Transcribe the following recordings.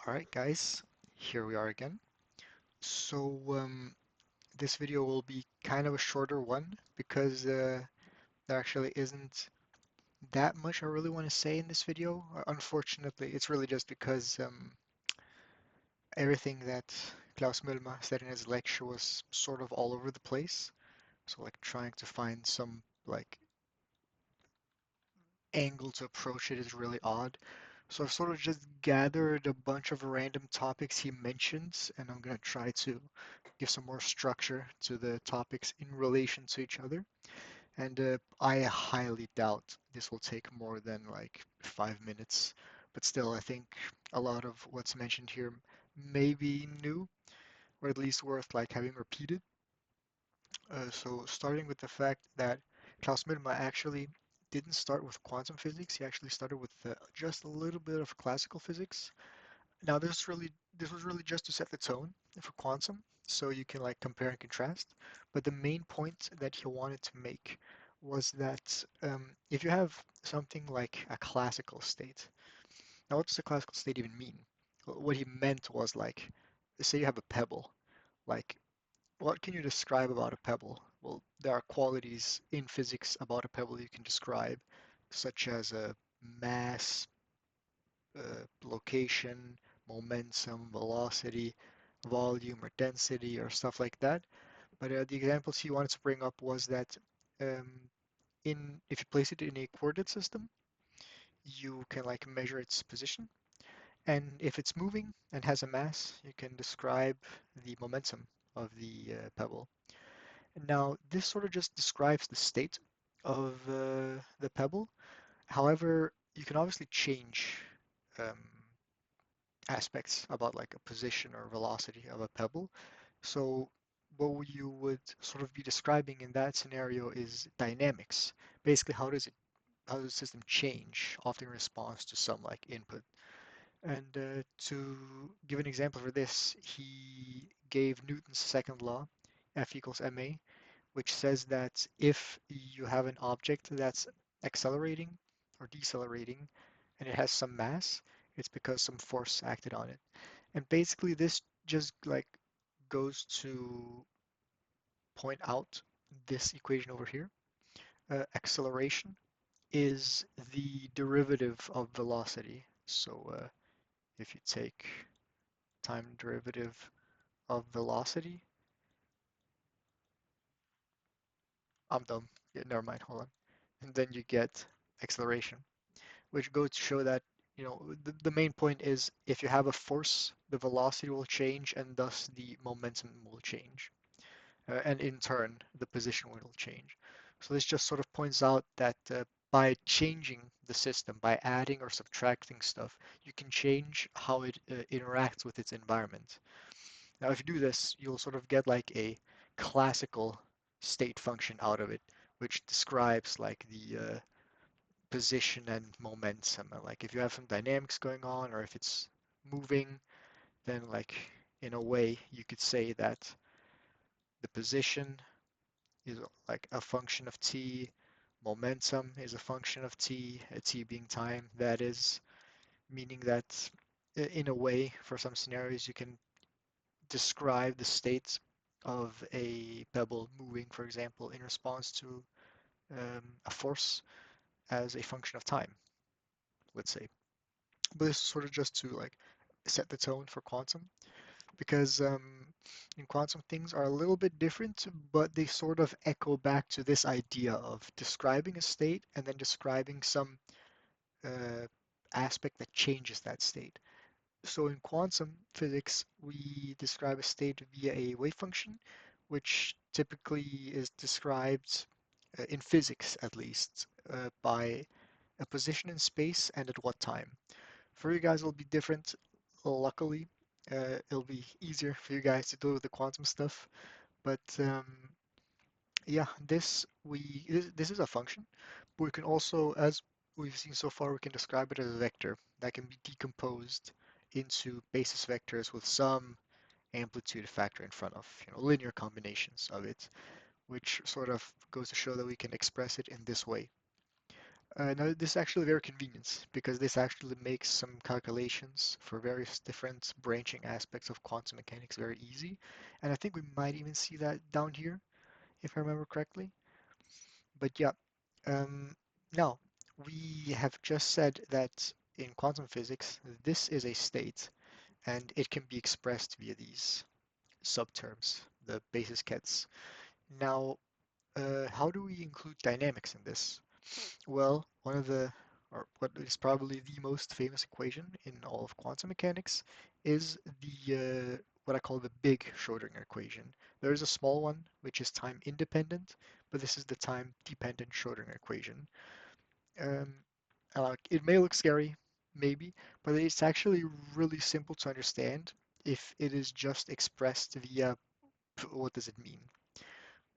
All right, guys, here we are again. So, this video will be kind of a shorter one because there actually isn't that much I really want to say in this video. Unfortunately, it's really just because everything that Klaus Mülmer said in his lecture was sort of all over the place. So, like, trying to find some like angle to approach it is really odd. So I've sort of just gathered a bunch of random topics he mentions, and I'm going to try to give some more structure to the topics in relation to each other. And I highly doubt this will take more than like 5 minutes. But still, I think a lot of what's mentioned here may be new, or at least worth like having repeated. So starting with the fact that Klaus Mittmer actually didn't start with quantum physics. He actually started with just a little bit of classical physics. Now this was really just to set the tone for quantum, so you can like compare and contrast. But the main point that he wanted to make was that if you have something like a classical state, now what does a classical state even mean? What he meant was like, say you have a pebble, like what can you describe about a pebble? Well, there are qualities in physics about a pebble you can describe, such as a mass, location, momentum, velocity, volume, or density, or stuff like that. But the examples he wanted to bring up was that um, in if you place it in a coordinate system, you can like measure its position, and if it's moving and has a mass, you can describe the momentum of the pebble. Now, this sort of just describes the state of the pebble. However, you can obviously change um, aspects about like a position or velocity of a pebble. So what you would sort of be describing in that scenario is dynamics. Basically, how does the system change, often in response to some like input. And to give an example for this, he gave Newton's second law, F equals ma, which says that if you have an object that's accelerating or decelerating and it has some mass, it's because some force acted on it. And basically this just like goes to point out this equation over here. Acceleration is the derivative of velocity. So if you take time derivative of velocity, I'm dumb. Yeah, never mind, hold on. And then you get acceleration, which goes to show that, the main point is if you have a force, the velocity will change and thus the momentum will change. And in turn, the position will change. So this just sort of points out that by changing the system, by adding or subtracting stuff, you can change how it interacts with its environment. Now, if you do this, you'll sort of get like a classical state function out of it, which describes like the position and momentum. And like if you have some dynamics going on, or if it's moving, then like in a way you could say that the position is like a function of t, momentum is a function of t, t being time, that is, meaning that in a way, for some scenarios, you can describe the state of a pebble moving, for example, in response to a force as a function of time, let's say. But this is sort of just to like set the tone for quantum, because in quantum things are a little bit different, but they sort of echo back to this idea of describing a state and then describing some uh, aspect that changes that state. So in quantum physics, we describe a state via a wave function, which typically is described in physics at least by a position in space and at what time. For you guys, it'll be different. Luckily, it'll be easier for you guys to deal with the quantum stuff. But yeah, this is a function, but we can also, as we've seen so far, we can describe it as a vector that can be decomposed into basis vectors with some amplitude factor in front of, linear combinations of it, which sort of goes to show that we can express it in this way. No, this is actually very convenient because this actually makes some calculations for various different branching aspects of quantum mechanics very easy. And I think we might even see that down here, if I remember correctly. But yeah, um, now we have just said that in quantum physics, this is a state and it can be expressed via these subterms, the basis kets. Now, how do we include dynamics in this? Well, or what is probably the most famous equation in all of quantum mechanics is what I call the big Schrödinger equation. There is a small one, which is time independent, but this is the time dependent Schrödinger equation. Um, it may look scary, maybe, but it's actually really simple to understand if it is just expressed via what does it mean.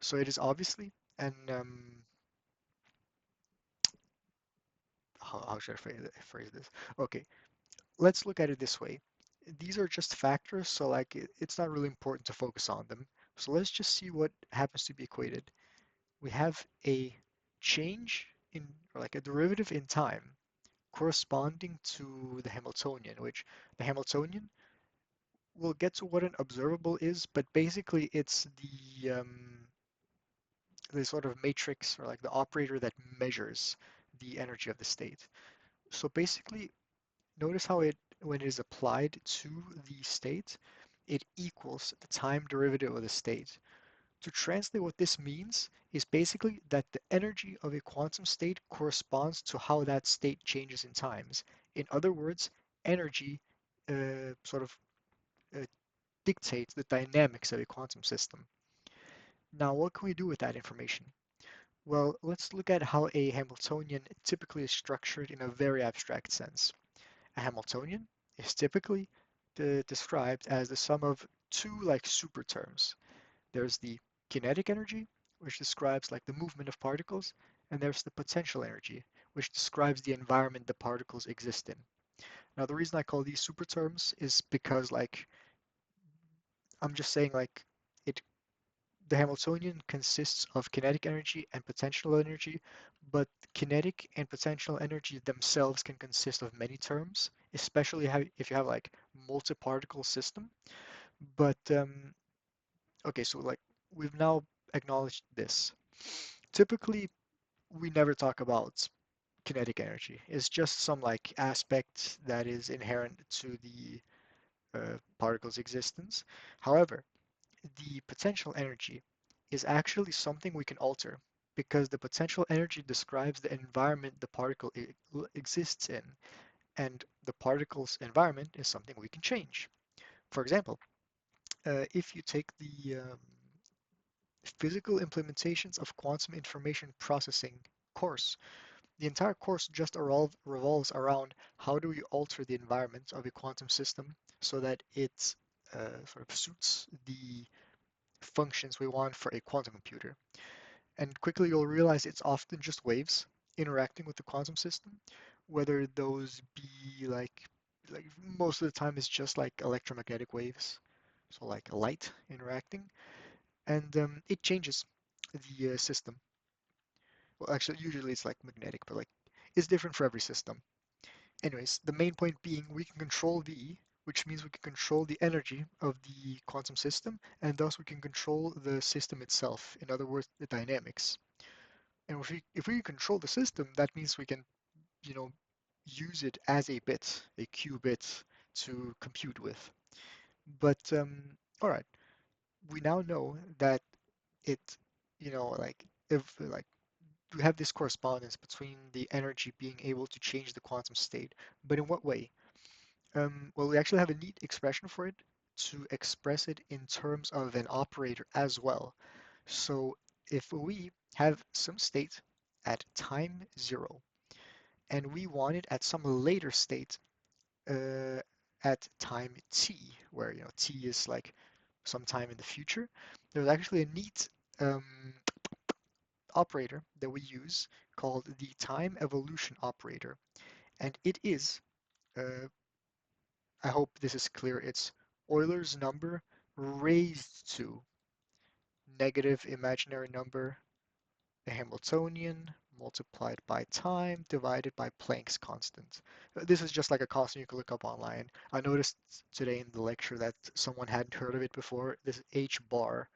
So it is obviously, and how should I phrase this? Okay, let's look at it this way. These are just factors, so like it's not really important to focus on them. So let's just see what happens to be equated. We have a change in, or like a derivative in time corresponding to the Hamiltonian, which the Hamiltonian, we'll get to what an observable is, but basically it's the sort of matrix or like the operator that measures the energy of the state. So basically, notice how when it is applied to the state, it equals the time derivative of the state. To translate what this means is basically that the energy of a quantum state corresponds to how that state changes in times. In other words, energy sort of uh, dictates the dynamics of a quantum system. Now, what can we do with that information? Well, let's look at how a Hamiltonian typically is structured in a very abstract sense. A Hamiltonian is typically described as the sum of two like super terms. There's the kinetic energy, which describes like the movement of particles, and there's the potential energy, which describes the environment the particles exist in. Now, the reason I call these super terms is because like I'm just saying like it the Hamiltonian consists of kinetic energy and potential energy, but kinetic and potential energy themselves can consist of many terms, especially if you have like multi-particle system. But okay, so like we've now acknowledged this. Typically, we never talk about kinetic energy. It's just some like aspect that is inherent to the particle's existence. However, the potential energy is actually something we can alter because the potential energy describes the environment the particle exists in, and the particle's environment is something we can change. For example, if you take the physical implementations of quantum information processing course, the entire course just revolves around how do we alter the environment of a quantum system so that it sort of suits the functions we want for a quantum computer. And quickly you'll realize it's often just waves interacting with the quantum system, whether those be like most of the time it's just like electromagnetic waves, so like a light interacting, and it changes the system. Well, actually, usually it's like magnetic, but like it's different for every system. Anyways, the main point being we can control V, which means we can control the energy of the quantum system, and thus we can control the system itself. In other words, the dynamics. And if we control the system, that means we can, you know, use it as a bit, a qubit to compute with. But all right, we now know that it, like if like we have this correspondence between the energy being able to change the quantum state, but in what way? Well, we actually have a neat expression for it to express it in terms of an operator as well. So if we have some state at time zero and we want it at some later state uh, at time t, where t is like some time in the future, there's actually a neat um, operator that we use called the time evolution operator, and it is I hope this is clear. It's Euler's number raised to negative imaginary number, the Hamiltonian multiplied by time divided by Planck's constant. This is just like a constant you can look up online. I noticed today in the lecture that someone hadn't heard of it before. This h bar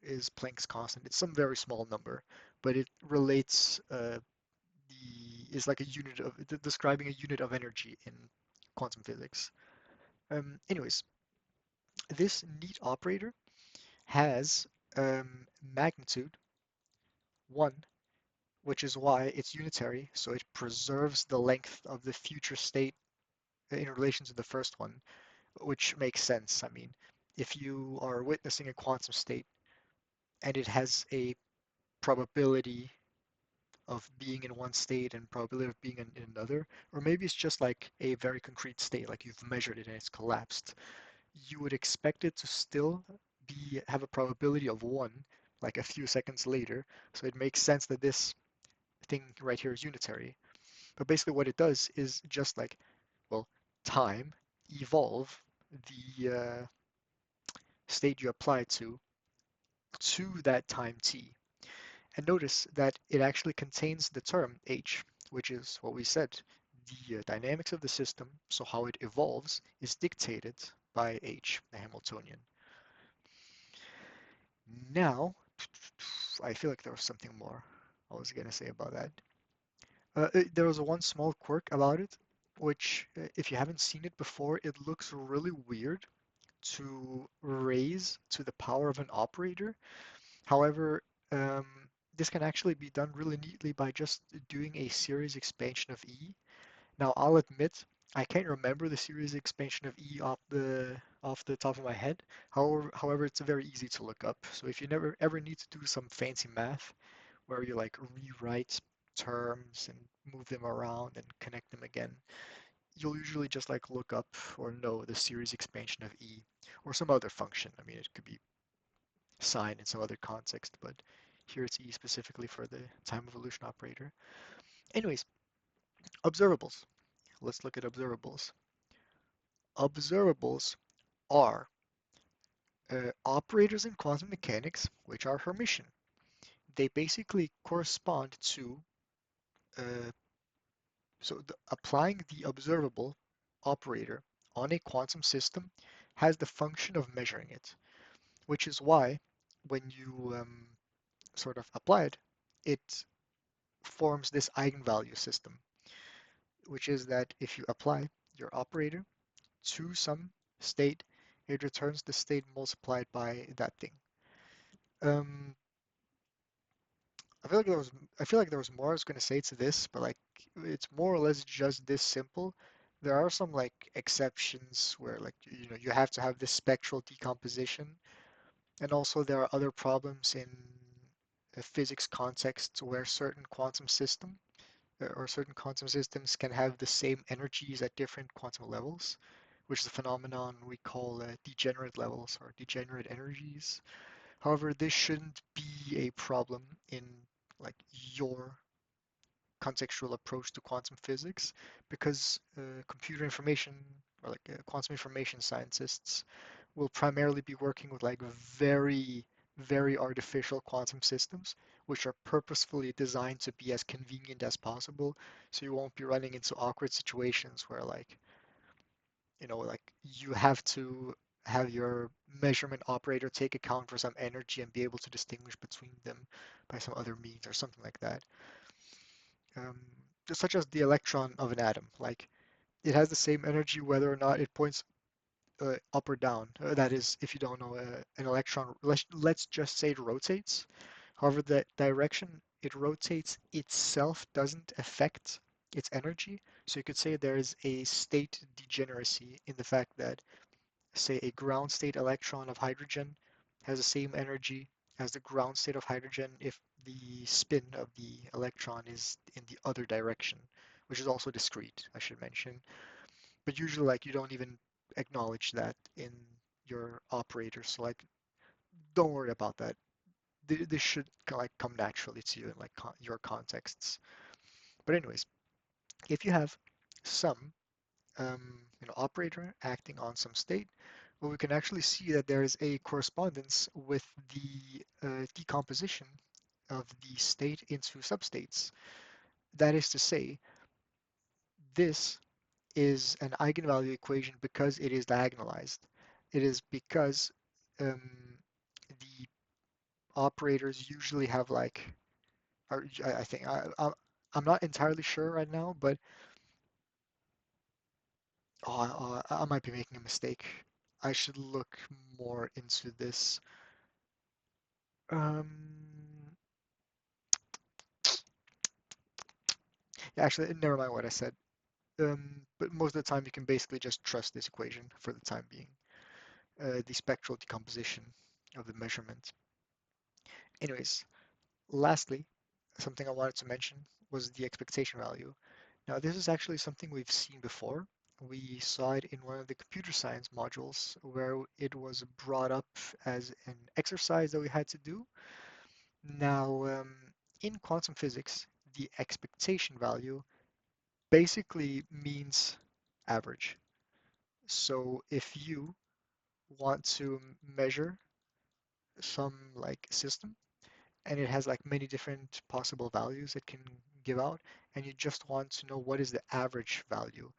is Planck's constant. It's some very small number, but it relates the is like a unit of describing a unit of energy in quantum physics. Anyways, this neat operator has magnitude 1, which is why it's unitary, so it preserves the length of the future state in relation to the first one, which makes sense. I mean, if you are witnessing a quantum state and it has a probability of being in one state and probability of being in another, or maybe it's just like a very concrete state, like you've measured it and it's collapsed, you would expect it to still be have a probability of 1, like a few seconds later. So it makes sense that this thing right here is unitary. But basically what it does is just like, well, time, evolve the state you apply to that time t. And notice that it actually contains the term h, which is what we said. The dynamics of the system, so how it evolves, is dictated by h, the Hamiltonian. Now, I feel like there was something more I was going to say about that. There was one small quirk about it, which, if you haven't seen it before, it looks really weird to raise to the power of an operator. However, um, this can actually be done really neatly by just doing a series expansion of E. Now, I'll admit I can't remember the series expansion of E off the top of my head. However, it's very easy to look up. So if you never ever need to do some fancy math where you like rewrite terms and move them around and connect them again, you'll usually just like look up or know the series expansion of E or some other function. I mean, it could be sine in some other context, but here it's E specifically for the time evolution operator. Anyways, observables. Let's look at observables. Observables are operators in quantum mechanics which are Hermitian. They basically correspond to uh, applying the observable operator on a quantum system has the function of measuring it, which is why when you sort of apply it, it forms this eigenvalue system, which is that if you apply your operator to some state, it returns the state multiplied by that thing. Um, I feel like there was I feel like there was more I was going to say to this, but like it's more or less just this simple. There are some like exceptions where like you have to have this spectral decomposition, and also there are other problems in a physics context where certain quantum system or certain quantum systems can have the same energies at different quantum levels, which is a phenomenon we call degenerate levels or degenerate energies. However, this shouldn't be a problem in like your contextual approach to quantum physics because computer information or like quantum information scientists will primarily be working with like very, very artificial quantum systems, which are purposefully designed to be as convenient as possible. So you won't be running into awkward situations where like, like you have to have your measurement operator take account for some energy and be able to distinguish between them by some other means or something like that. Um, such as the electron of an atom. Like it has the same energy whether or not it points up or down. That is, if you don't know, an electron, let's just say it rotates. However, the direction it rotates itself doesn't affect its energy. So you could say there is a state degeneracy in the fact that, say, a ground state electron of hydrogen has the same energy as the ground state of hydrogen if the spin of the electron is in the other direction, which is also discrete, I should mention. But usually, like, you don't even acknowledge that in your operator, so like, don't worry about that. This should like come naturally to you in like your contexts. But anyways, if you have some operator acting on some state, well, we can actually see that there is a correspondence with the decomposition of the state into substates. That is to say, this is an eigenvalue equation because it is diagonalized. It is because um, the operators usually have like, I think I'm not entirely sure right now, but I might be making a mistake. I should look more into this. Um, yeah, actually, never mind what I said. But most of the time, you can basically just trust this equation for the time being. The spectral decomposition of the measurement. Anyways, lastly, something I wanted to mention was the expectation value. Now, this is actually something we've seen before. We saw it in one of the computer science modules where it was brought up as an exercise that we had to do. Now, in quantum physics, the expectation value basically means average. So if you want to measure some like system and it has like many different possible values it can give out, and you just want to know what is the average value.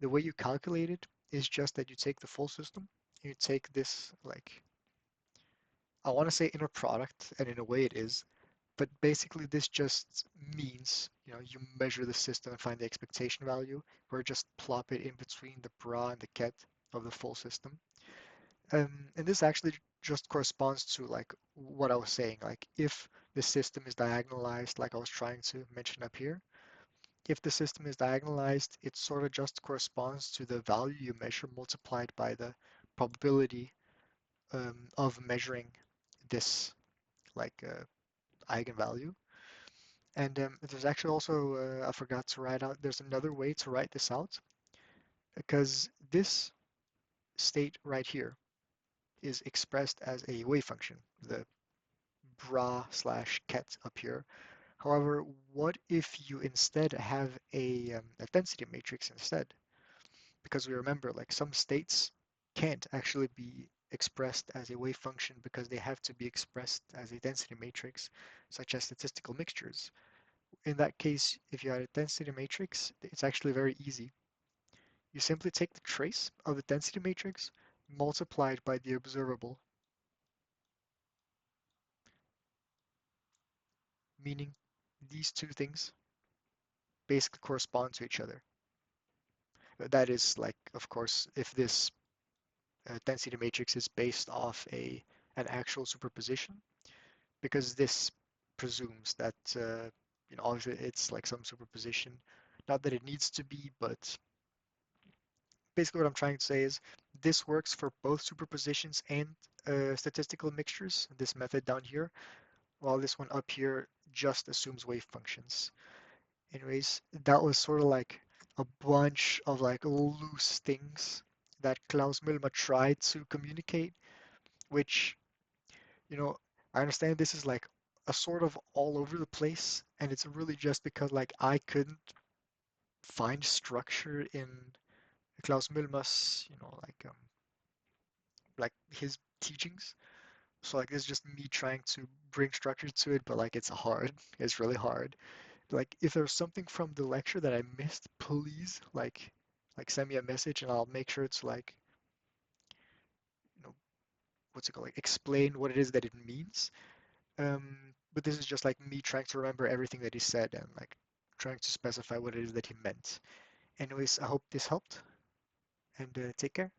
The way you calculate it is just that you take the full system, you take this like, I want to say inner product, and in a way it is, but basically this just means, you measure the system and find the expectation value, or just plop it in between the bra and the ket of the full system. And this actually just corresponds to like what I was saying. Like if the system is diagonalized, like I was trying to mention up here, if the system is diagonalized, it sort of just corresponds to the value you measure multiplied by the probability of measuring this like eigenvalue. And there's actually also, I forgot to write out, there's another way to write this out because this state right here is expressed as a wave function, the bra slash ket up here. However, what if you instead have a density matrix instead? Because we remember, like some states can't actually be expressed as a wave function because they have to be expressed as a density matrix, such as statistical mixtures. In that case, if you had a density matrix, it's actually very easy. You simply take the trace of the density matrix multiplied by the observable, meaning these two things basically correspond to each other. That is like, of course, if this density matrix is based off an actual superposition, because this presumes that obviously it's like some superposition. Not that it needs to be, but basically what I'm trying to say is this works for both superpositions and statistical mixtures, this method down here, while this one up here just assumes wave functions. Anyways, that was sort of like a bunch of like loose things that Klaus Milmer tried to communicate, which, you know, I understand this is like a sort of all over the place, and it's really just because like I couldn't find structure in Klaus Milmer's, like his teachings. So like it's just me trying to bring structure to it, but like it's hard. It's really hard. Like if there's something from the lecture that I missed, please like send me a message and I'll make sure to like, you know, what's it called? Like explain what it is that it means. But this is just like me trying to remember everything that he said and like trying to specify what it is that he meant. Anyways, I hope this helped and take care.